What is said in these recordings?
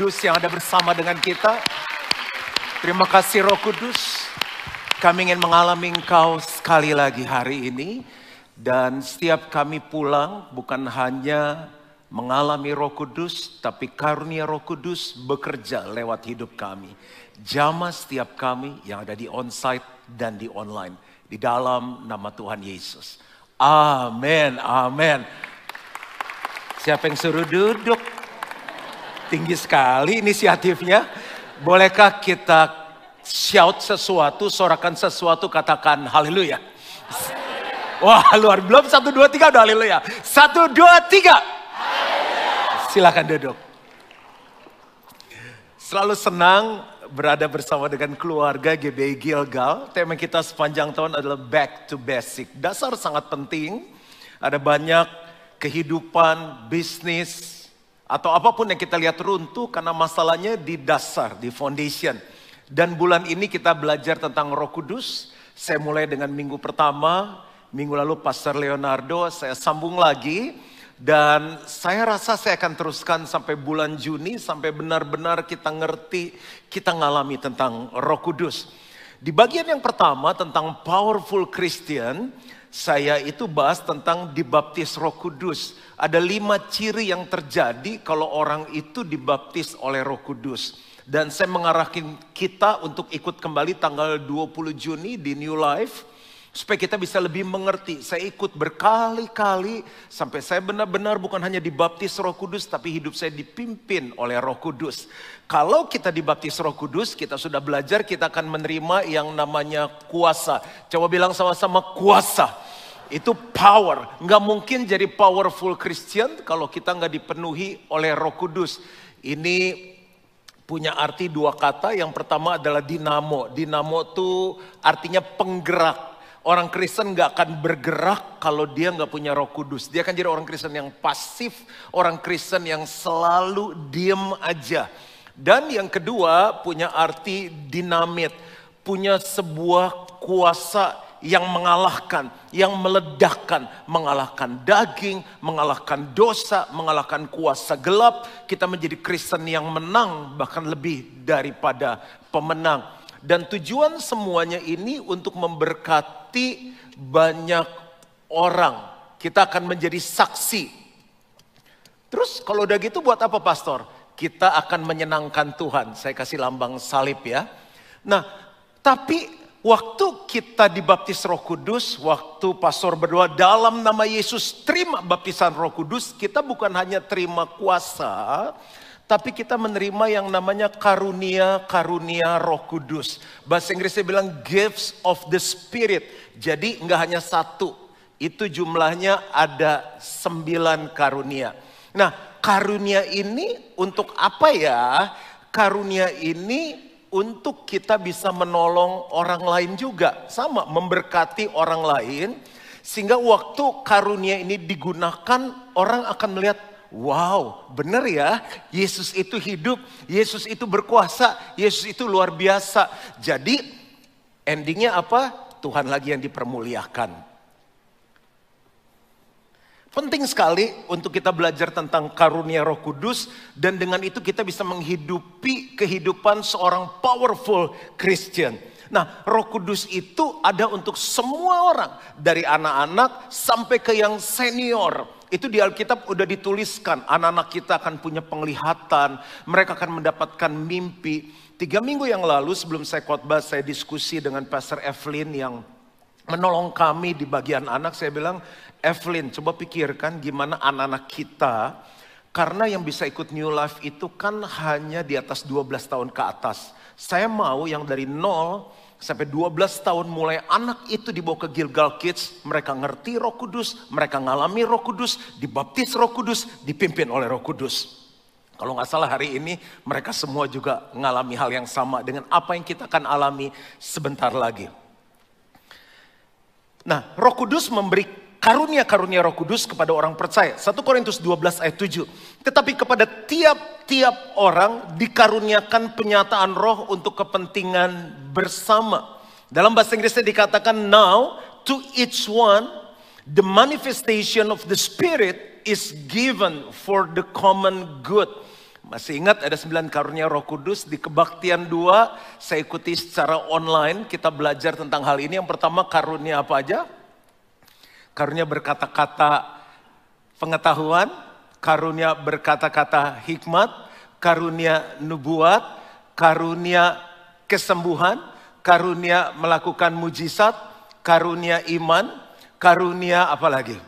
Kudus yang ada bersama dengan kita. Terima kasih Roh Kudus. Kami ingin mengalami Engkau sekali lagi hari ini. Dan setiap kami pulang bukan hanya mengalami Roh Kudus, tapi karunia Roh Kudus bekerja lewat hidup kami. Jamah setiap kami yang ada di onsite dan di online. Di dalam nama Tuhan Yesus. Amin, amin. Siapa yang suruh duduk? Tinggi sekali inisiatifnya. Bolehkah kita shout sesuatu, sorakan sesuatu, katakan haleluya. Wah luar, belum 1, 2, 3 udah haleluya. 1, 2, 3. Silakan duduk. Selalu senang berada bersama dengan keluarga GBI Gilgal. Tema kita sepanjang tahun adalah back to basic. Dasar sangat penting. Ada banyak kehidupan, bisnis, atau apapun yang kita lihat runtuh karena masalahnya di dasar, di foundation. Dan bulan ini kita belajar tentang Roh Kudus. Saya mulai dengan minggu pertama. Minggu lalu Pastor Leonardo, saya sambung lagi. Dan saya rasa saya akan teruskan sampai bulan Juni. Sampai benar-benar kita ngerti, kita ngalami tentang Roh Kudus. Di bagian yang pertama tentang powerful Christian, saya itu bahas tentang dibaptis Roh Kudus. Ada 5 ciri yang terjadi kalau orang itu dibaptis oleh Roh Kudus. Dan saya mengarahkan kita untuk ikut kembali tanggal 20 Juni di New Life. Supaya kita bisa lebih mengerti. Saya ikut berkali-kali sampai saya benar-benar bukan hanya dibaptis Roh Kudus, tapi hidup saya dipimpin oleh Roh Kudus. Kalau kita dibaptis Roh Kudus, kita sudah belajar, kita akan menerima yang namanya kuasa. Coba bilang sama-sama kuasa. Itu power. Nggak mungkin jadi powerful Christian kalau kita nggak dipenuhi oleh Roh Kudus. Ini punya arti 2 kata. Yang pertama adalah dinamo. Dinamo itu artinya penggerak. Orang Kristen gak akan bergerak kalau dia gak punya Roh Kudus. Dia akan jadi orang Kristen yang pasif, orang Kristen yang selalu diem aja. Dan yang kedua punya arti dinamit, punya sebuah kuasa yang mengalahkan, yang meledakkan, mengalahkan daging, mengalahkan dosa, mengalahkan kuasa gelap. Kita menjadi Kristen yang menang, bahkan lebih daripada pemenang. Dan tujuan semuanya ini untuk memberkati banyak orang. Kita akan menjadi saksi. Terus kalau udah gitu buat apa pastor? Kita akan menyenangkan Tuhan. Saya kasih lambang salib ya. Nah, tapi waktu kita dibaptis Roh Kudus, waktu pastor berdoa dalam nama Yesus terima baptisan Roh Kudus, kita bukan hanya terima kuasa, tapi kita menerima yang namanya karunia Roh Kudus. Bahasa Inggrisnya bilang gifts of the Spirit. Jadi enggak hanya 1. Itu jumlahnya ada 9 karunia. Nah karunia ini untuk apa ya? Karunia ini untuk kita bisa menolong orang lain juga. Sama memberkati orang lain. Sehingga waktu karunia ini digunakan orang akan melihat, wow, benar ya, Yesus itu hidup, Yesus itu berkuasa, Yesus itu luar biasa. Jadi endingnya apa? Tuhan lagi yang dipermuliakan. Penting sekali untuk kita belajar tentang karunia Roh Kudus. Dan dengan itu kita bisa menghidupi kehidupan seorang powerful Christian. Nah, Roh Kudus itu ada untuk semua orang. Dari anak-anak sampai ke yang senior. Itu di Alkitab udah dituliskan. Anak-anak kita akan punya penglihatan. Mereka akan mendapatkan mimpi. 3 minggu yang lalu sebelum saya khotbah, saya diskusi dengan Pastor Evelyn yang menolong kami di bagian anak. Saya bilang, Evelyn coba pikirkan gimana anak-anak kita. Karena yang bisa ikut New Life itu kan hanya di atas 12 tahun ke atas. Saya mau yang dari 0 sampai 12 tahun mulai anak itu dibawa ke Gilgal Kids. Mereka ngerti Roh Kudus, mereka ngalami Roh Kudus, dibaptis Roh Kudus, dipimpin oleh Roh Kudus. Kalau nggak salah hari ini mereka semua juga ngalami hal yang sama dengan apa yang kita akan alami sebentar lagi. Nah, Roh Kudus memberi karunia-karunia Roh Kudus kepada orang percaya. 1 Korintus 12 ayat 7. Tetapi kepada tiap-tiap orang dikaruniakan penyataan roh untuk kepentingan bersama. Dalam bahasa Inggrisnya dikatakan, now to each one the manifestation of the Spirit is given for the common good. Masih ingat ada 9 karunia Roh Kudus. Di kebaktian 2 saya ikuti secara online. Kita belajar tentang hal ini. Yang pertama karunia apa aja? Karunia berkata-kata pengetahuan. Karunia berkata-kata hikmat. Karunia nubuat. Karunia kesembuhan. Karunia melakukan mujizat. Karunia iman. Karunia apa lagi?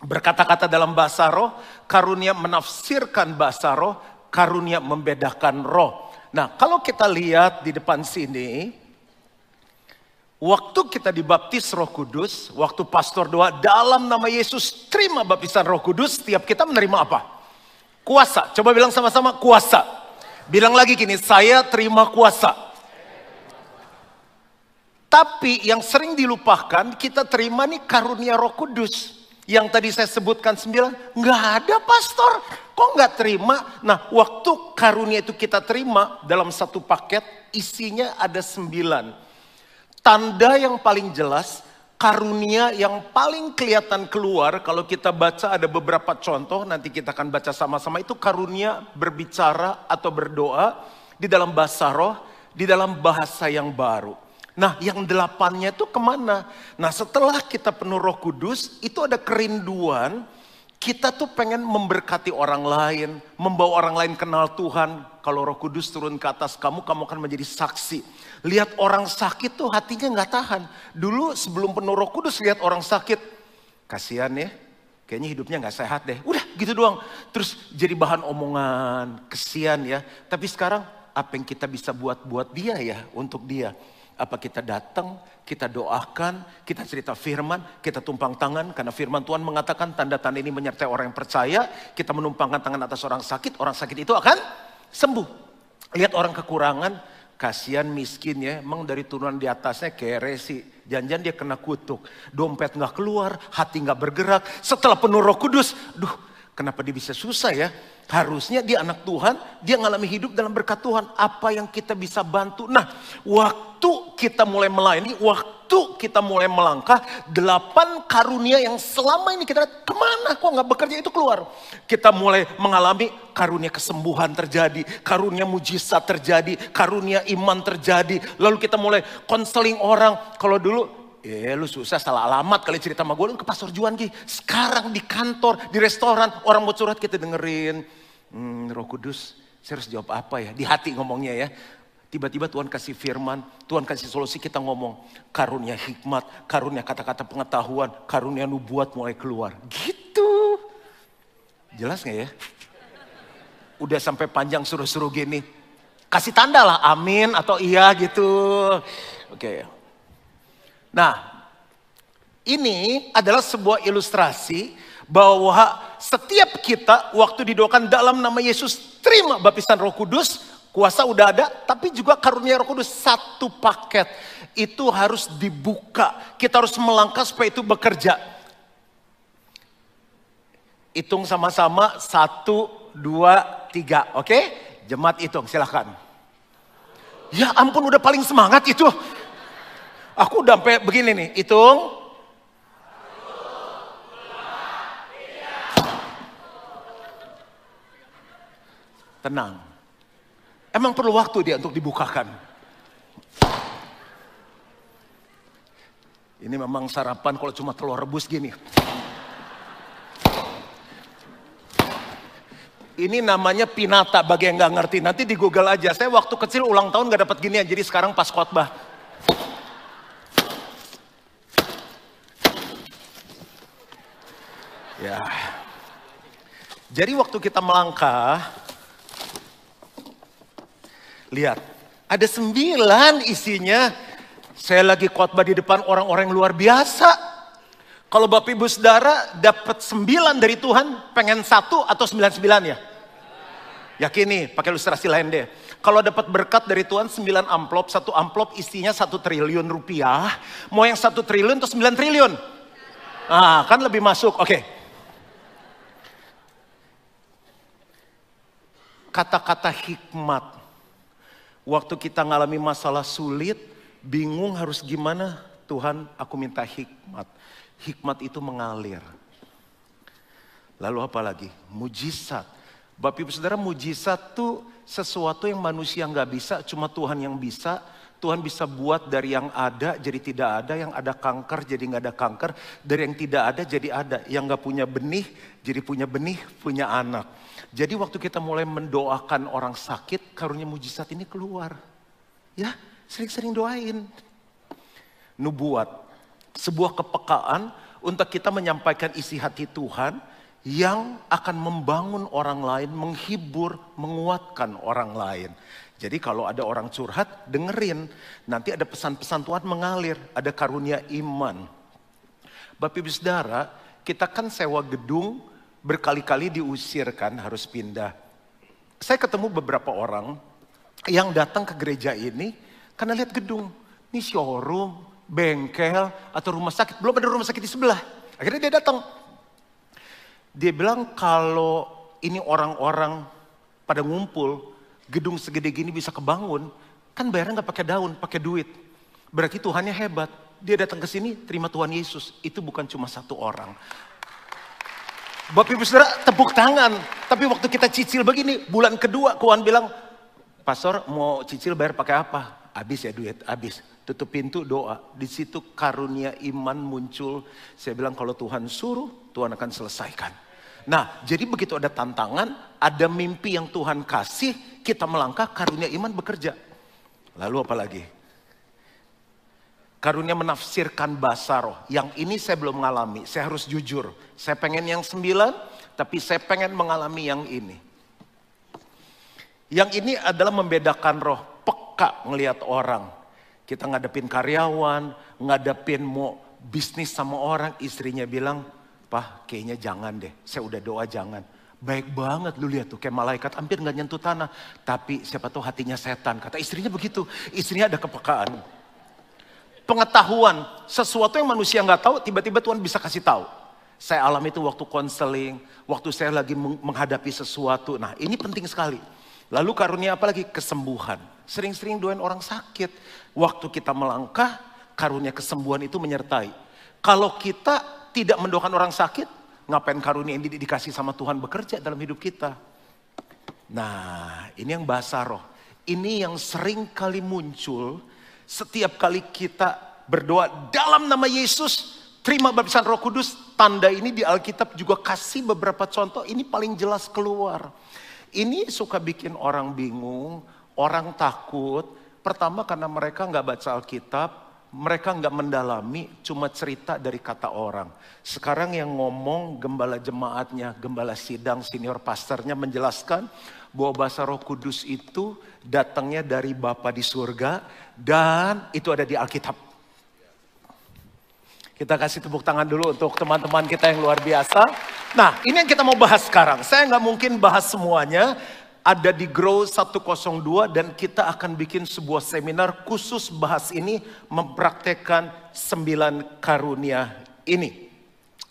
Berkata-kata dalam bahasa roh. Karunia menafsirkan bahasa roh. Karunia membedakan roh. Nah, kalau kita lihat di depan sini, waktu kita dibaptis Roh Kudus, waktu pastor doa dalam nama Yesus terima baptisan Roh Kudus, setiap kita menerima apa? Kuasa. Coba bilang sama-sama, kuasa. Bilang lagi gini, saya terima kuasa. Tapi yang sering dilupakan, kita terima nih karunia Roh Kudus. Yang tadi saya sebutkan 9, nggak ada pastor. Kok nggak terima? Nah, waktu karunia itu kita terima dalam satu paket, isinya ada 9. Tanda yang paling jelas, karunia yang paling kelihatan keluar, kalau kita baca ada beberapa contoh, nanti kita akan baca sama-sama, itu karunia berbicara atau berdoa di dalam bahasa roh, di dalam bahasa yang baru. Nah, yang 8-nya itu kemana? Nah, setelah kita penuh Roh Kudus, itu ada kerinduan, kita tuh pengen memberkati orang lain, membawa orang lain kenal Tuhan. Kalau Roh Kudus turun ke atas kamu, kamu akan menjadi saksi. Lihat orang sakit tuh hatinya nggak tahan. Dulu sebelum penuh Roh Kudus lihat orang sakit, kasihan ya, kayaknya hidupnya nggak sehat deh. Udah gitu doang. Terus jadi bahan omongan, kesian ya. Tapi sekarang apa yang kita bisa buat dia ya untuk dia? Apa kita datang, kita doakan, kita cerita firman, kita tumpang tangan. Karena firman Tuhan mengatakan tanda-tanda ini menyertai orang yang percaya. Kita menumpangkan tangan atas orang sakit itu akan sembuh. Lihat orang kekurangan, kasihan miskin ya. Emang dari turunan di atasnya kere sih. Jangan-jangan dia kena kutuk. Dompet gak keluar, hati gak bergerak. Setelah penuh Roh Kudus, kenapa dia bisa susah ya? Harusnya dia anak Tuhan, dia ngalami hidup dalam berkat Tuhan. Apa yang kita bisa bantu? Nah, waktu kita mulai melayani, waktu kita mulai melangkah, 8 karunia yang selama ini kita lihat, kemana kok gak bekerja itu keluar. Kita mulai mengalami karunia kesembuhan terjadi, karunia mujizat terjadi, karunia iman terjadi. Lalu kita mulai konseling orang. Kalau dulu, lu susah salah alamat kali cerita sama gue, lu ke Pastor Juan Ki. Sekarang di kantor, di restoran, orang mau curhat kita dengerin. Roh Kudus, saya harus jawab apa ya? Di hati ngomongnya ya. Tiba-tiba Tuhan kasih firman, Tuhan kasih solusi, kita ngomong. Karunia hikmat, karunia kata-kata pengetahuan, karunia nubuat mulai keluar. Gitu. Jelas gak ya? Udah sampai panjang suruh-suruh gini. Kasih tanda lah, amin atau iya gitu. Oke. Nah, ini adalah sebuah ilustrasi bahwa setiap kita waktu didoakan dalam nama Yesus terima baptisan Roh Kudus, kuasa udah ada, tapi juga karunia Roh Kudus satu paket. Itu harus dibuka, kita harus melangkah supaya itu bekerja. Hitung sama-sama, 1, 2, 3, oke? Jemaat hitung, silahkan. Ya ampun udah paling semangat itu. Aku udah sampai begini nih, hitung. 1, 2, 3. Tenang. Emang perlu waktu dia untuk dibukakan. Ini memang sarapan kalau cuma telur rebus gini. Ini namanya pinata bagi yang gak ngerti. Nanti di Google aja. Saya waktu kecil ulang tahun gak dapat ginian. Jadi sekarang pas khotbah. Ya. Jadi waktu kita melangkah, lihat, ada 9 isinya. Saya lagi khotbah di depan orang-orang yang luar biasa. Kalau Bapak Ibu Saudara dapat 9 dari Tuhan, pengen 1 atau 99 ya? Yakin nih, pakai ilustrasi lain deh. Kalau dapat berkat dari Tuhan 9 amplop, 1 amplop isinya 1 triliun rupiah. Mau yang 1 triliun atau 9 triliun? Nah, kan lebih masuk, oke. Kata-kata hikmat. Waktu kita ngalami masalah sulit, bingung harus gimana. Tuhan, aku minta hikmat. Hikmat itu mengalir. Lalu apa lagi? Mujizat. Bapak Ibu Saudara, mujizat tuh sesuatu yang manusia nggak bisa, cuma Tuhan yang bisa. Tuhan bisa buat dari yang ada jadi tidak ada, yang ada kanker jadi nggak ada kanker, dari yang tidak ada jadi ada, yang nggak punya benih jadi punya benih, punya anak. Jadi waktu kita mulai mendoakan orang sakit, karunia mujizat ini keluar. Ya, sering-sering doain. Nubuat, sebuah kepekaan untuk kita menyampaikan isi hati Tuhan yang akan membangun orang lain, menghibur, menguatkan orang lain. Jadi kalau ada orang curhat, dengerin. Nanti ada pesan-pesan Tuhan mengalir, ada karunia iman. Bapak Ibu Saudara, kita kan sewa gedung, berkali-kali diusirkan, harus pindah. Saya ketemu beberapa orang yang datang ke gereja ini karena lihat gedung. Ini showroom, bengkel, atau rumah sakit. Belum ada rumah sakit di sebelah. Akhirnya dia datang. Dia bilang kalau ini orang-orang pada ngumpul, gedung segede gini bisa kebangun, kan bayarnya nggak pakai daun, pakai duit. Berarti Tuhannya hebat. Dia datang ke sini, terima Tuhan Yesus. Itu bukan cuma satu orang. Bapak Ibu Saudara, tepuk tangan. Tapi waktu kita cicil begini, bulan kedua Tuhan bilang, Pastor mau cicil bayar pakai apa? Habis ya duit, habis. Tutup pintu, doa. Di situ karunia iman muncul. Saya bilang kalau Tuhan suruh, Tuhan akan selesaikan. Nah, jadi begitu ada tantangan, ada mimpi yang Tuhan kasih, kita melangkah, karunia iman bekerja. Lalu apa lagi? Karunia menafsirkan bahasa roh. Yang ini saya belum mengalami, saya harus jujur. Saya pengen yang 9, tapi saya pengen mengalami yang ini. Yang ini adalah membedakan roh, peka ngelihat orang. Kita ngadepin karyawan, ngadepin mau bisnis sama orang, istrinya bilang, Pak, kayaknya jangan deh, saya udah doa jangan. Baik banget lu lihat tuh, kayak malaikat hampir gak nyentuh tanah. Tapi siapa tahu hatinya setan, kata istrinya begitu. Istrinya ada kepekaan. Pengetahuan, sesuatu yang manusia gak tahu, tiba-tiba Tuhan bisa kasih tahu. Saya alami itu waktu konseling, waktu saya lagi menghadapi sesuatu. Nah ini penting sekali. Lalu karunia apa lagi? Kesembuhan. Sering-sering doain orang sakit. Waktu kita melangkah, karunia kesembuhan itu menyertai. Kalau kita tidak mendoakan orang sakit, ngapain karunia ini dikasih sama Tuhan bekerja dalam hidup kita? Nah, ini yang bahasa roh. Ini yang sering kali muncul setiap kali kita berdoa dalam nama Yesus, terima baptisan Roh Kudus. Tanda ini di Alkitab juga kasih beberapa contoh, ini paling jelas keluar. Ini suka bikin orang bingung, orang takut. Pertama karena mereka nggak baca Alkitab, mereka nggak mendalami, cuma cerita dari kata orang. Sekarang yang ngomong gembala jemaatnya, gembala sidang, senior pastornya menjelaskan bahwa bahasa Roh Kudus itu datangnya dari Bapa di surga dan itu ada di Alkitab. Kita kasih tepuk tangan dulu untuk teman-teman kita yang luar biasa. Nah, ini yang kita mau bahas sekarang. Saya nggak mungkin bahas semuanya. Ada di Grow 102 dan kita akan bikin sebuah seminar khusus bahas ini, mempraktekkan 9 karunia ini.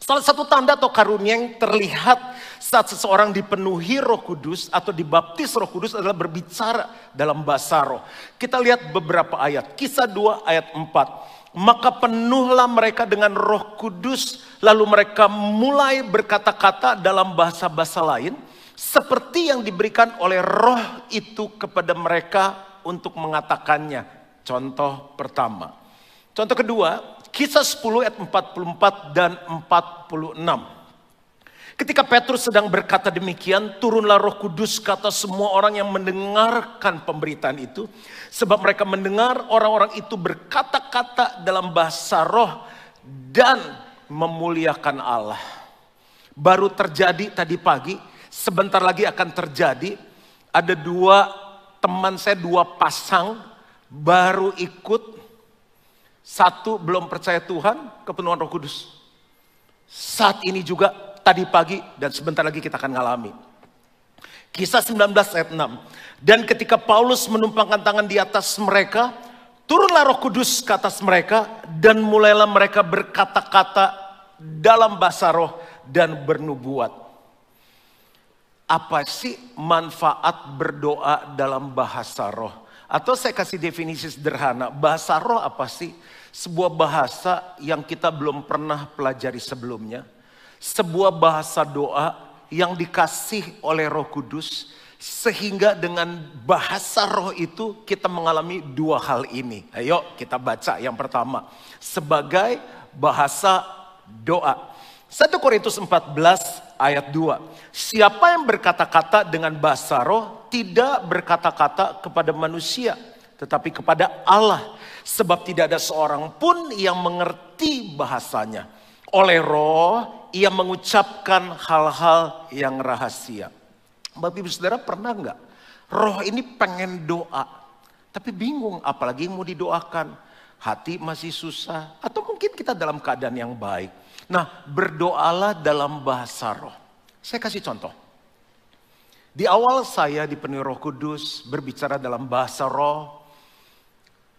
Salah satu tanda atau karunia yang terlihat saat seseorang dipenuhi Roh Kudus atau dibaptis Roh Kudus adalah berbicara dalam bahasa roh. Kita lihat beberapa ayat. Kisah 2 ayat 4. Maka penuhlah mereka dengan Roh Kudus, lalu mereka mulai berkata-kata dalam bahasa-bahasa lain, seperti yang diberikan oleh roh itu kepada mereka untuk mengatakannya. Contoh pertama. Contoh kedua, Kisah 10 ayat 44 dan 46. Ketika Petrus sedang berkata demikian, turunlah Roh Kudus ke atas semua orang yang mendengarkan pemberitaan itu. Sebab mereka mendengar orang-orang itu berkata-kata dalam bahasa roh dan memuliakan Allah. Baru terjadi tadi pagi, sebentar lagi akan terjadi. Ada 2 teman saya, 2 pasang baru ikut. 1 belum percaya Tuhan, kepenuhan Roh Kudus. Saat ini juga tadi pagi dan sebentar lagi kita akan ngalami. Kisah 19 ayat 6. Dan ketika Paulus menumpangkan tangan di atas mereka, turunlah Roh Kudus ke atas mereka dan mulailah mereka berkata-kata dalam bahasa roh dan bernubuat. Apa sih manfaat berdoa dalam bahasa roh? Atau saya kasih definisi sederhana, bahasa roh apa sih? Sebuah bahasa yang kita belum pernah pelajari sebelumnya. Sebuah bahasa doa yang dikasih oleh Roh Kudus, sehingga dengan bahasa roh itu kita mengalami dua hal ini. Ayo kita baca yang pertama, sebagai bahasa doa. 1 Korintus 14 ayat 2. Siapa yang berkata-kata dengan bahasa roh tidak berkata-kata kepada manusia, tetapi kepada Allah. Sebab tidak ada seorang pun yang mengerti bahasanya. Oleh roh ia mengucapkan hal-hal yang rahasia. Bapak Ibu Saudara, pernah nggak roh ini pengen doa, tapi bingung apalagi yang mau didoakan. Hati masih susah, atau mungkin kita dalam keadaan yang baik. Nah, berdoalah dalam bahasa roh. Saya kasih contoh. Di awal saya dipenuhi Roh Kudus, berbicara dalam bahasa roh,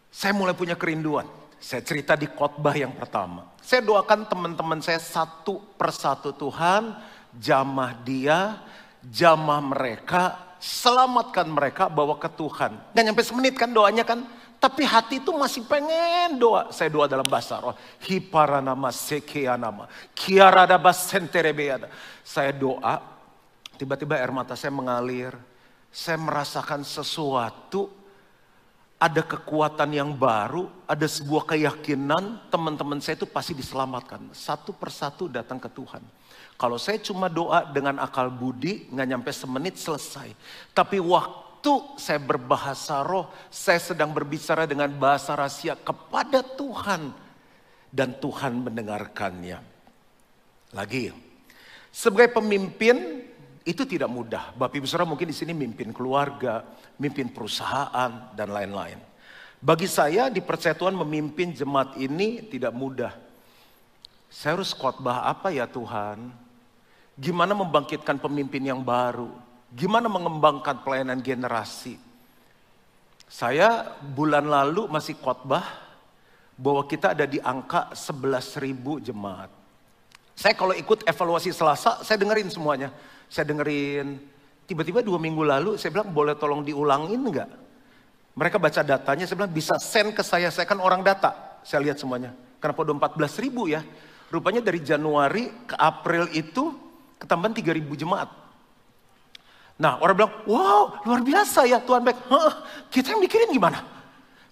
saya mulai punya kerinduan. Saya cerita di khotbah yang pertama. Saya doakan teman-teman saya satu persatu, Tuhan, jamah dia, jamah mereka, selamatkan mereka, bawa ke Tuhan. Dan sampai semenit kan doanya kan, tapi hati itu masih pengen doa. Saya doa dalam bahasa roh. Hiparanama sekeanama, kiaradaba senterebeada. Saya doa, tiba-tiba air mata saya mengalir. Saya merasakan sesuatu. Ada kekuatan yang baru, ada sebuah keyakinan teman-teman saya itu pasti diselamatkan. Satu persatu datang ke Tuhan. Kalau saya cuma doa dengan akal budi, nggak nyampe semenit selesai. Tapi waktu saya berbahasa roh, saya sedang berbicara dengan bahasa rahasia kepada Tuhan. Dan Tuhan mendengarkannya. Lagi, sebagai pemimpin, itu tidak mudah. Bapak Ibu Saudara mungkin di sini mimpin keluarga, mimpin perusahaan, dan lain-lain. Bagi saya di persatuan memimpin jemaat ini tidak mudah. Saya harus khotbah apa ya Tuhan? Gimana membangkitkan pemimpin yang baru? Gimana mengembangkan pelayanan generasi? Saya bulan lalu masih khotbah bahwa kita ada di angka 11.000 jemaat. Saya kalau ikut evaluasi Selasa, saya dengerin semuanya. Saya dengerin, tiba-tiba 2 minggu lalu saya bilang boleh tolong diulangin enggak? Mereka baca datanya, saya bilang bisa send ke saya kan orang data. Saya lihat semuanya, kenapa udah 14.000 ya? Rupanya dari Januari ke April itu ketambahan 3.000 jemaat. Nah orang bilang, wow luar biasa ya Tuhan baik. Kita yang mikirin gimana?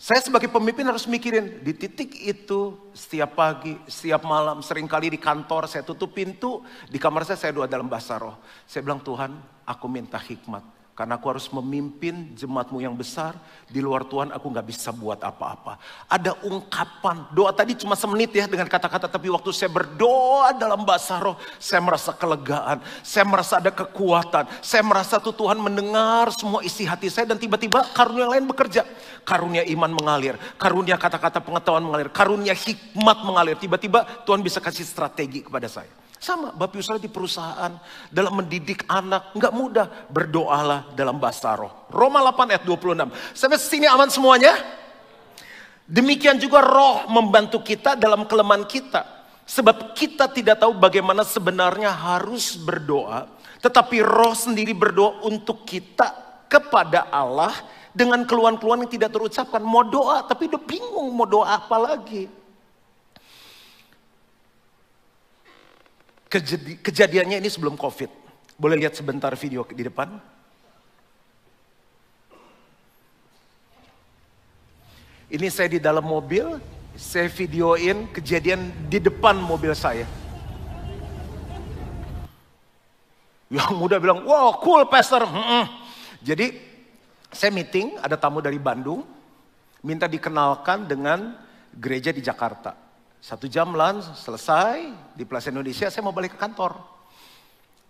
Saya sebagai pemimpin harus mikirin di titik itu setiap pagi, setiap malam, seringkali di kantor saya tutup pintu, di kamar saya doa dalam bahasa roh. Saya bilang Tuhan aku minta hikmat. Karena aku harus memimpin jemaatmu yang besar, di luar Tuhan aku gak bisa buat apa-apa. Ada ungkapan, doa tadi cuma semenit ya dengan kata-kata, tapi waktu saya berdoa dalam bahasa roh, saya merasa kelegaan, saya merasa ada kekuatan, saya merasa tuh Tuhan mendengar semua isi hati saya dan tiba-tiba karunia lain bekerja. Karunia iman mengalir, karunia kata-kata pengetahuan mengalir, karunia hikmat mengalir. Tiba-tiba Tuhan bisa kasih strategi kepada saya. Sama Bapak Ibu Saudara di perusahaan, dalam mendidik anak, nggak mudah. Berdoalah dalam bahasa roh. Roma 8 ayat 26. Sampai sini aman semuanya? Demikian juga roh membantu kita dalam kelemahan kita. Sebab kita tidak tahu bagaimana sebenarnya harus berdoa. Tetapi roh sendiri berdoa untuk kita kepada Allah dengan keluhan-keluhan yang tidak terucapkan. Mau doa tapi udah bingung mau doa apa lagi. Kejadiannya ini sebelum COVID. Boleh lihat sebentar video di depan? Ini saya di dalam mobil, saya videoin kejadian di depan mobil saya. Yang muda bilang, wow cool pastor. Jadi saya meeting, ada tamu dari Bandung, minta dikenalkan dengan gereja di Jakarta. 1 jam lunch, selesai, di Plaza Indonesia, saya mau balik ke kantor.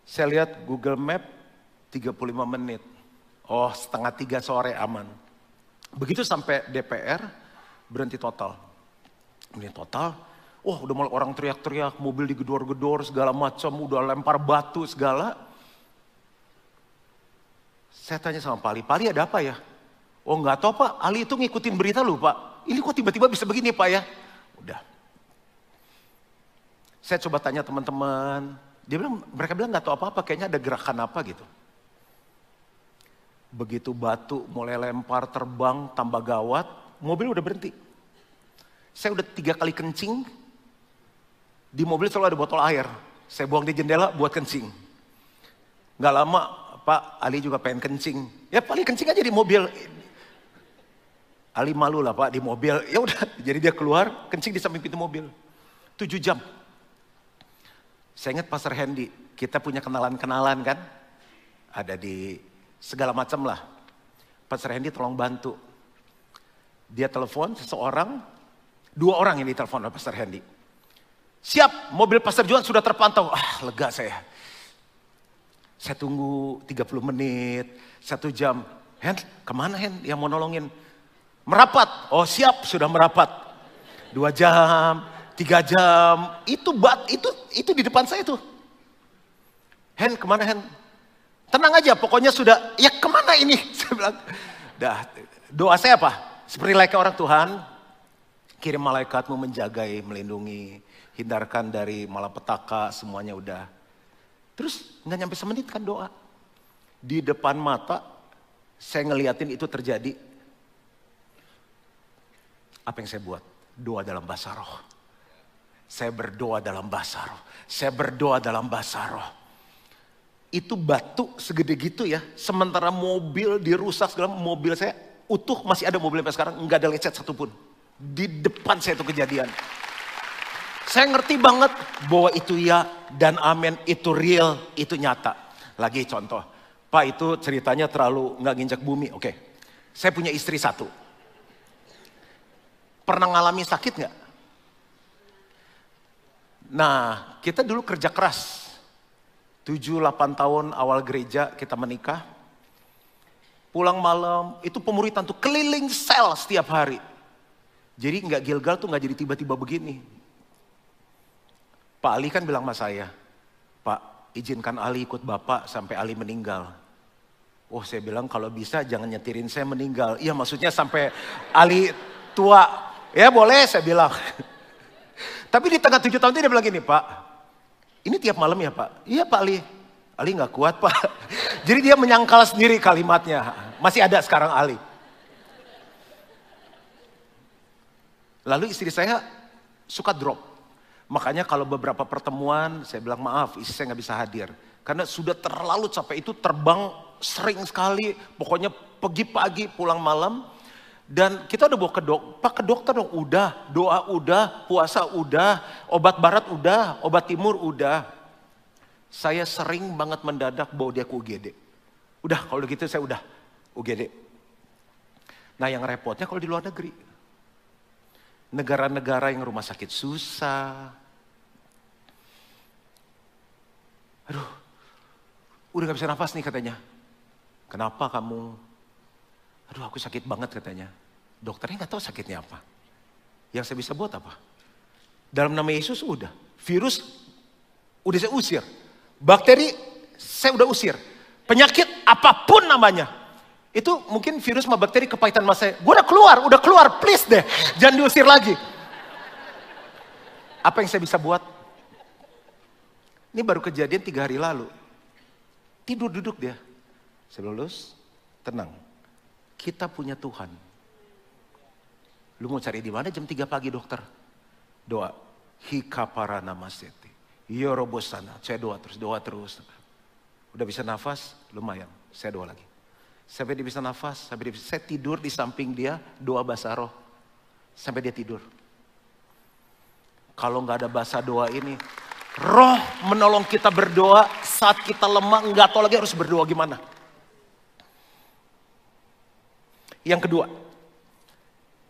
Saya lihat Google Map, 35 menit. Oh, 2:30 sore aman. Begitu sampai DPR, berhenti total. Berhenti total, wah udah mulai orang teriak-teriak, mobil digedor-gedor, segala macam, udah lempar batu, segala. Saya tanya sama Pak Ali ada apa ya? Oh nggak tahu Pak, Ali itu ngikutin berita lu Pak. Ini kok tiba-tiba bisa begini Pak ya? Udah. Saya coba tanya teman-teman, mereka bilang nggak tahu apa-apa, kayaknya ada gerakan apa gitu. Begitu batu mulai lempar, terbang, tambah gawat, mobil udah berhenti. Saya udah 3 kali kencing, di mobil selalu ada botol air. Saya buang di jendela buat kencing. Nggak lama, Pak, Ali juga pengen kencing. Ya paling kencing aja di mobil. Ali malu lah Pak di mobil. Ya udah, jadi dia keluar, kencing di samping pintu mobil. 7 jam. Saya ingat Pastor Hendy, kita punya kenalan-kenalan kan. Ada di segala macam lah. Pastor Hendy tolong bantu. Dia telepon seseorang, 2 orang yang ditelepon oleh Pastor Hendy. Siap, mobil Pastor Juan sudah terpantau. Lega saya. Saya tunggu 30 menit, 1 jam. Hen, kemana Hen yang mau nolongin? Merapat. Oh siap, sudah merapat. 2 jam, 3 jam. Itu di depan saya tuh. Hen, kemana Hen? Tenang aja, pokoknya sudah. Ya kemana ini? Saya bilang. Dah, doa saya apa? Seperti layaknya orang Tuhan. Kirim malaikatmu menjagai, melindungi. Hindarkan dari malapetaka, semuanya udah. Terus nggak nyampe semenit kan doa. Di depan mata, saya ngeliatin itu terjadi. Apa yang saya buat? Doa dalam bahasa roh. Saya berdoa dalam bahasa roh. Saya berdoa dalam bahasa roh. Itu batu segede gitu ya. Sementara mobil dirusak segala, mobil saya utuh, masih ada mobil sampai sekarang, nggak ada lecet satupun. Di depan saya itu kejadian. Saya ngerti banget bahwa itu ya dan amin, itu real, itu nyata. Lagi contoh, Pak itu ceritanya terlalu nggak nginjak bumi. Oke, saya punya istri 1. Pernah ngalami sakit nggak? Nah, kita dulu kerja keras. 7-8 tahun awal gereja kita menikah. Pulang malam, itu pemuritan tuh keliling sel setiap hari. Jadi nggak Gilgal tuh nggak jadi tiba-tiba begini. Pak Ali kan bilang sama saya, Pak izinkan Ali ikut Bapak sampai Ali meninggal. Oh saya bilang kalau bisa jangan nyetirin saya meninggal. Iya maksudnya sampai Ali tua. Ya boleh saya bilang. Tapi di tengah 7 tahun itu dia bilang gini, Pak ini tiap malam ya Pak? Iya Pak Ali. Ali gak kuat Pak. Jadi dia menyangkal sendiri kalimatnya. Masih ada sekarang Ali. Lalu istri saya suka drop. Makanya kalau beberapa pertemuan saya bilang maaf istri saya gak bisa hadir. Karena sudah terlalu capek, itu terbang sering sekali. Pokoknya pergi pagi pulang malam. Dan kita udah bawa ke dokter dong. Udah, doa udah, puasa udah, obat barat udah, obat timur udah. Saya sering banget mendadak bawa dia ke UGD. Udah kalau gitu saya udah UGD. Nah yang repotnya kalau di luar negeri. Negara-negara yang rumah sakit susah. Aduh, udah gak bisa nafas nih katanya. Kenapa kamu? Aduh aku sakit banget katanya. Dokternya gak tahu sakitnya apa. Yang saya bisa buat apa? Dalam nama Yesus udah. Virus udah saya usir. Bakteri saya udah usir. Penyakit apapun namanya. Itu mungkin virus sama bakteri kepahitan mas saya. Gue udah keluar, please deh. Jangan diusir lagi. Apa yang saya bisa buat? Ini baru kejadian 3 hari lalu. Tidur duduk dia. Saya lulus, tenang. Kita punya Tuhan. Lu mau cari di mana jam 3 pagi dokter? Doa. Hikapara namaseti. Yorobosana. Saya doa terus. Udah bisa nafas, lumayan. Saya doa lagi. Sampai dia bisa nafas, saya tidur di samping dia, doa bahasa roh. Sampai dia tidur. Kalau nggak ada bahasa doa ini, roh menolong kita berdoa saat kita lemah, nggak tahu lagi harus berdoa gimana. Yang kedua,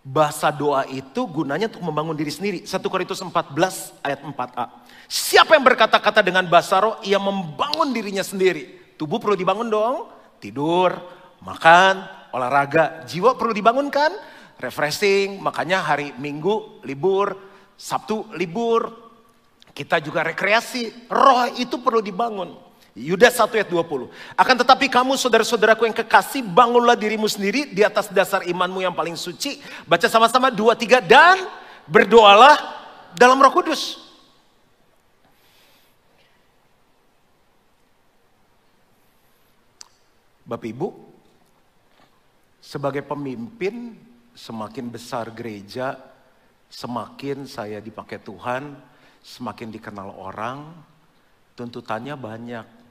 bahasa doa itu gunanya untuk membangun diri sendiri. 1 Korintus 14 ayat 4a. Siapa yang berkata-kata dengan bahasa roh, ia membangun dirinya sendiri. Tubuh perlu dibangun dong, tidur, makan, olahraga, jiwa perlu dibangunkan, refreshing, makanya hari Minggu libur, Sabtu libur, kita juga rekreasi, roh itu perlu dibangun. Yudas 1 ayat 20. Akan tetapi kamu saudara-saudaraku yang kekasih, bangunlah dirimu sendiri di atas dasar imanmu yang paling suci. Baca sama-sama 2, 3 dan berdoalah dalam Roh Kudus. Bapak Ibu, sebagai pemimpin, semakin besar gereja, semakin saya dipakai Tuhan, semakin dikenal orang, tuntutannya banyak.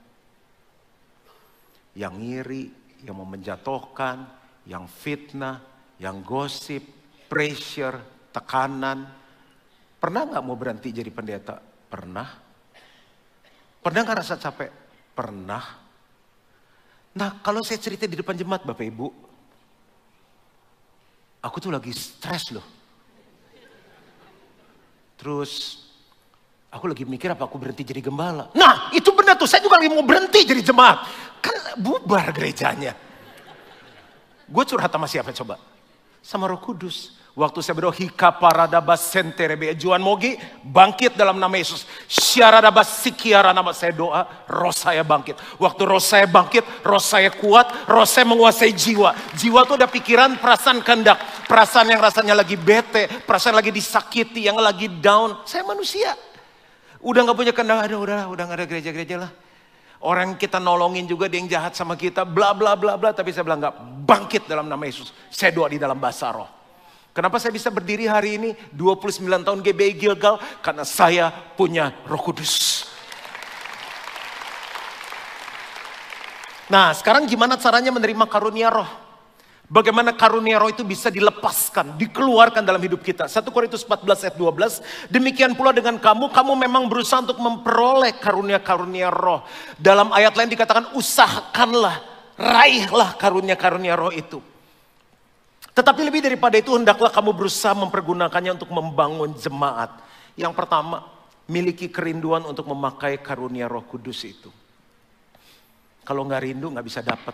yang ngiri, yang mau menjatuhkan, yang fitnah, yang gosip, pressure, tekanan. Pernah nggak mau berhenti jadi pendeta? Pernah. Pernah nggak rasa capek? Pernah. Nah, kalau saya cerita di depan jemaat Bapak Ibu, aku tuh lagi stres loh. Terus aku lagi mikir apa aku berhenti jadi gembala. Nah, itu benar tuh, saya juga lagi mau berhenti jadi jemaat. Kan bubar gerejanya. Gue curhat sama siapa coba? Sama Roh Kudus. Waktu saya berdoa, Hika paradabas senterebe, Juan Mogi bangkit dalam nama Yesus. Syaradabas sikiara nama saya doa, roh saya bangkit. Waktu roh saya bangkit, roh saya kuat, roh saya menguasai jiwa. Jiwa tuh ada pikiran, perasaan, kehendak. Perasaan yang rasanya lagi bete, perasaan lagi disakiti, yang lagi down. Saya manusia. Udah gak punya kehendak, udah gak ada gereja-gereja lah. Orang kita nolongin juga, dia yang jahat sama kita, bla bla bla bla. Tapi saya bilang, enggak, bangkit dalam nama Yesus. Saya doa di dalam bahasa roh. Kenapa saya bisa berdiri hari ini 29 tahun GBI Gilgal? Karena saya punya Roh Kudus. Nah, sekarang gimana caranya menerima karunia roh? Bagaimana karunia roh itu bisa dilepaskan, dikeluarkan dalam hidup kita. 1 Korintus 14 ayat 12. Demikian pula dengan kamu memang berusaha untuk memperoleh karunia-karunia roh. Dalam ayat lain dikatakan usahakanlah, raihlah karunia-karunia roh itu. Tetapi lebih daripada itu, hendaklah kamu berusaha mempergunakannya untuk membangun jemaat. Yang pertama, miliki kerinduan untuk memakai karunia Roh Kudus itu. Kalau nggak rindu, nggak bisa dapat.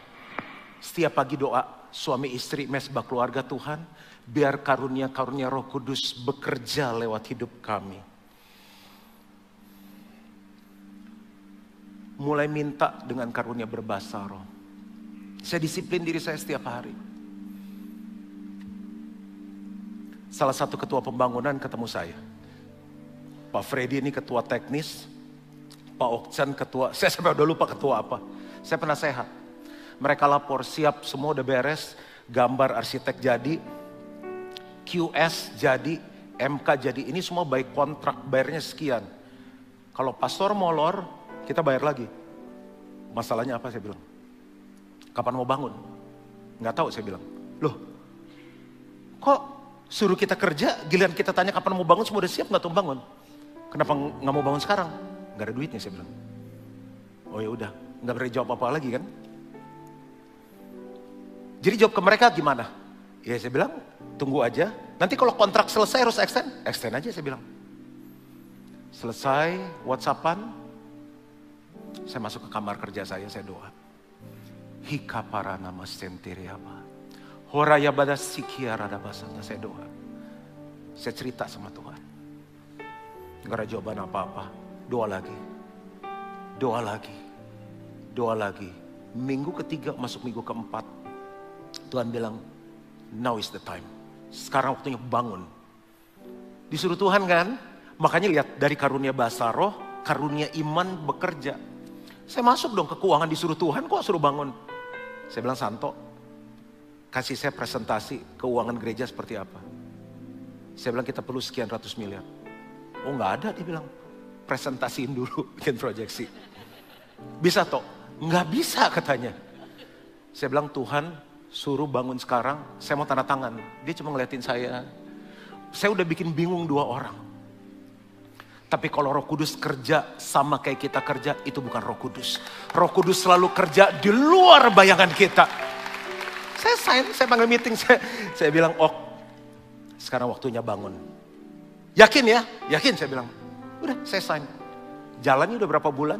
Setiap pagi doa, suami istri, mesbah keluarga Tuhan, biar karunia-karunia Roh Kudus bekerja lewat hidup kami. Mulai minta dengan karunia berbahasa roh. Saya disiplin diri saya setiap hari. Salah satu ketua pembangunan ketemu saya. Pak Freddy ini ketua teknis. Pak Oksan ketua, saya sampai udah lupa ketua apa. Saya penasehat. Mereka lapor, siap semua udah beres. Gambar arsitek jadi. QS jadi. MK jadi. Ini semua baik kontrak, bayarnya sekian. Kalau pastor molor, kita bayar lagi. Masalahnya apa saya bilang? Kapan mau bangun? Nggak tahu saya bilang. Loh, kok suruh kita kerja, giliran kita tanya kapan mau bangun, semua udah siap nggak tuh bangun? Kenapa nggak mau bangun sekarang? Nggak ada duitnya saya bilang. Oh ya udah, nggak berani jawab apa lagi kan? Jadi jawab ke mereka gimana? Ya saya bilang tunggu aja. Nanti kalau kontrak selesai harus extend aja saya bilang. Selesai WhatsAppan, saya masuk ke kamar kerja saya doa. Hika para nama sentiriaba. Horaya badas sikiara ada basanya, saya doa. Saya cerita sama Tuhan. Gak ada jawaban apa-apa. Doa lagi. Doa lagi. Doa lagi. Minggu ketiga masuk minggu keempat. Tuhan bilang, now is the time. Sekarang waktunya bangun. Disuruh Tuhan kan? Makanya lihat dari karunia bahasa roh, karunia iman bekerja. Saya masuk dong ke keuangan disuruh Tuhan, kok suruh bangun? Saya bilang, Santo, kasih saya presentasi keuangan gereja seperti apa. Saya bilang kita perlu sekian ratus miliar. Oh nggak ada, dia bilang. Presentasiin dulu, bikin proyeksi. Bisa toh? Nggak bisa katanya. Saya bilang Tuhan suruh bangun sekarang, saya mau tanda tangan. Dia cuma ngeliatin saya. Saya udah bikin bingung 2 orang. Tapi kalau Roh Kudus kerja sama kayak kita kerja, itu bukan Roh Kudus. Roh Kudus selalu kerja di luar bayangan kita. Saya panggil meeting, saya bilang, oh sekarang waktunya bangun. Yakin ya? Yakin saya bilang. Udah saya sign. Jalannya udah berapa bulan?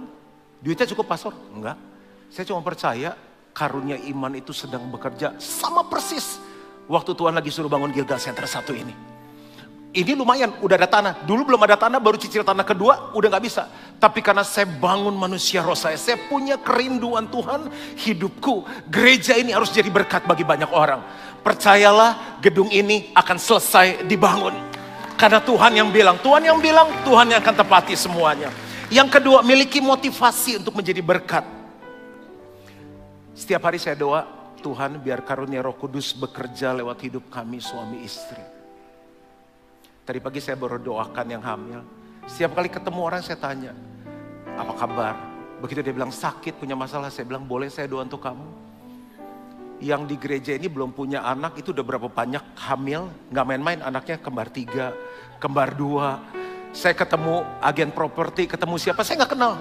Duitnya cukup pastor? Enggak. Saya cuma percaya karunia iman itu sedang bekerja sama persis. Waktu Tuhan lagi suruh bangun Gilgal Center 1 ini. Ini lumayan, udah ada tanah. Dulu belum ada tanah, baru cicil tanah kedua, udah gak bisa. Tapi karena saya bangun manusia roh saya punya kerinduan Tuhan, hidupku, gereja ini harus jadi berkat bagi banyak orang. Percayalah, gedung ini akan selesai dibangun. Karena Tuhan yang bilang, Tuhan yang akan tepati semuanya. Yang kedua, miliki motivasi untuk menjadi berkat. Setiap hari saya doa, Tuhan biar karunia Roh Kudus bekerja lewat hidup kami suami istri. Tadi pagi saya baru doakan yang hamil. Setiap kali ketemu orang saya tanya, apa kabar? Begitu dia bilang sakit, punya masalah, saya bilang boleh saya doa untuk kamu. Yang di gereja ini belum punya anak, itu udah berapa banyak hamil, gak main-main, anaknya kembar 3, kembar 2. Saya ketemu agen properti, ketemu siapa, saya gak kenal.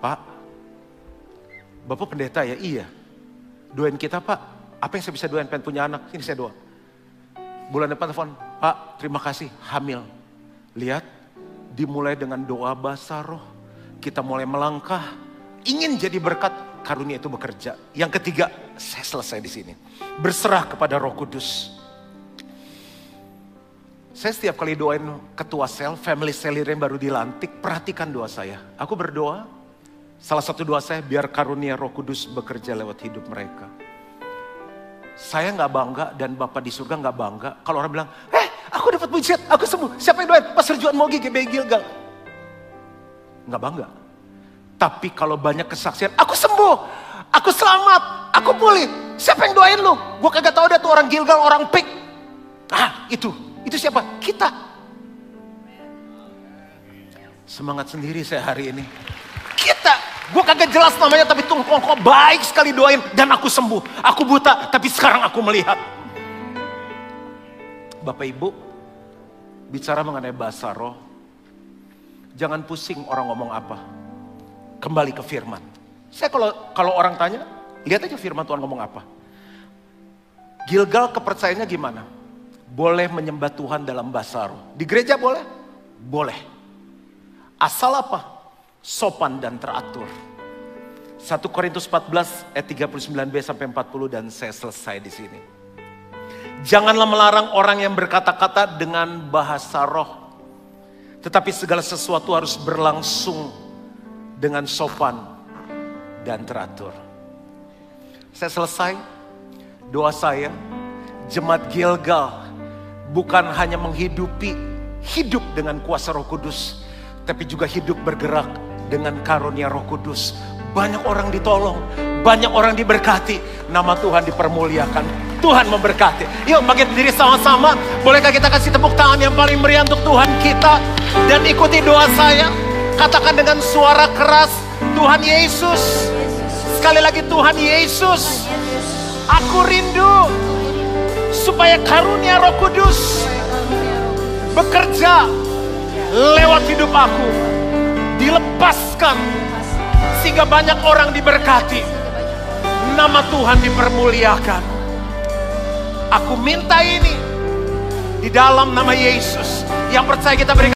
Pak, Bapak pendeta ya? Iya. Doain kita Pak, apa yang saya bisa doain, pengen punya anak, ini saya doa. Bulan depan telepon, Pak terima kasih, hamil. Lihat, dimulai dengan doa bahasa roh. Kita mulai melangkah, ingin jadi berkat, karunia itu bekerja. Yang ketiga, saya selesai di sini. Berserah kepada Roh Kudus. Saya setiap kali doain ketua sel, family sel yang baru dilantik, perhatikan doa saya. Aku berdoa, salah satu doa saya, biar karunia Roh Kudus bekerja lewat hidup mereka. Saya gak bangga dan Bapak di surga gak bangga. Kalau orang bilang, aku dapat mujizat, aku sembuh. Siapa yang doain? Pastor Juan Mogi, GBI Gilgal. Nggak bangga. Tapi kalau banyak kesaksian, aku sembuh, aku selamat, aku pulih. Siapa yang doain lu? Gue kagak tahu dia tuh orang Gilgal, orang Pik. Itu siapa? Kita. Semangat sendiri saya hari ini. Kita. Gue kagak jelas namanya, tapi tuh kok baik sekali doain. Dan aku sembuh. Aku buta, tapi sekarang aku melihat. Bapak Ibu, bicara mengenai bahasa roh. Jangan pusing orang ngomong apa. Kembali ke firman. Saya kalau orang tanya, lihat aja firman Tuhan ngomong apa. Gilgal kepercayaannya gimana? Boleh menyembah Tuhan dalam bahasa roh. Di gereja boleh? Boleh. Asal apa? Sopan dan teratur. 1 Korintus 14 ayat 39b sampai 40 dan saya selesai di sini. Janganlah melarang orang yang berkata-kata dengan bahasa roh. Tetapi segala sesuatu harus berlangsung dengan sopan dan teratur. Saya selesai. Doa saya, Jemaat Gilgal bukan hanya hidup dengan kuasa Roh Kudus, tapi juga hidup bergerak dengan karunia Roh Kudus. Banyak orang ditolong, banyak orang diberkati, nama Tuhan dipermuliakan. Tuhan memberkati. Yuk bangkit berdiri sama-sama. Bolehkah kita kasih tepuk tangan yang paling meriah untuk Tuhan kita? Dan ikuti doa saya. Katakan dengan suara keras, Tuhan Yesus. Sekali lagi, Tuhan Yesus. Aku rindu supaya karunia Roh Kudus bekerja lewat hidup aku. Dilepaskan sehingga banyak orang diberkati. Nama Tuhan dipermuliakan. Aku minta ini di dalam nama Yesus. Yang percaya kita berikan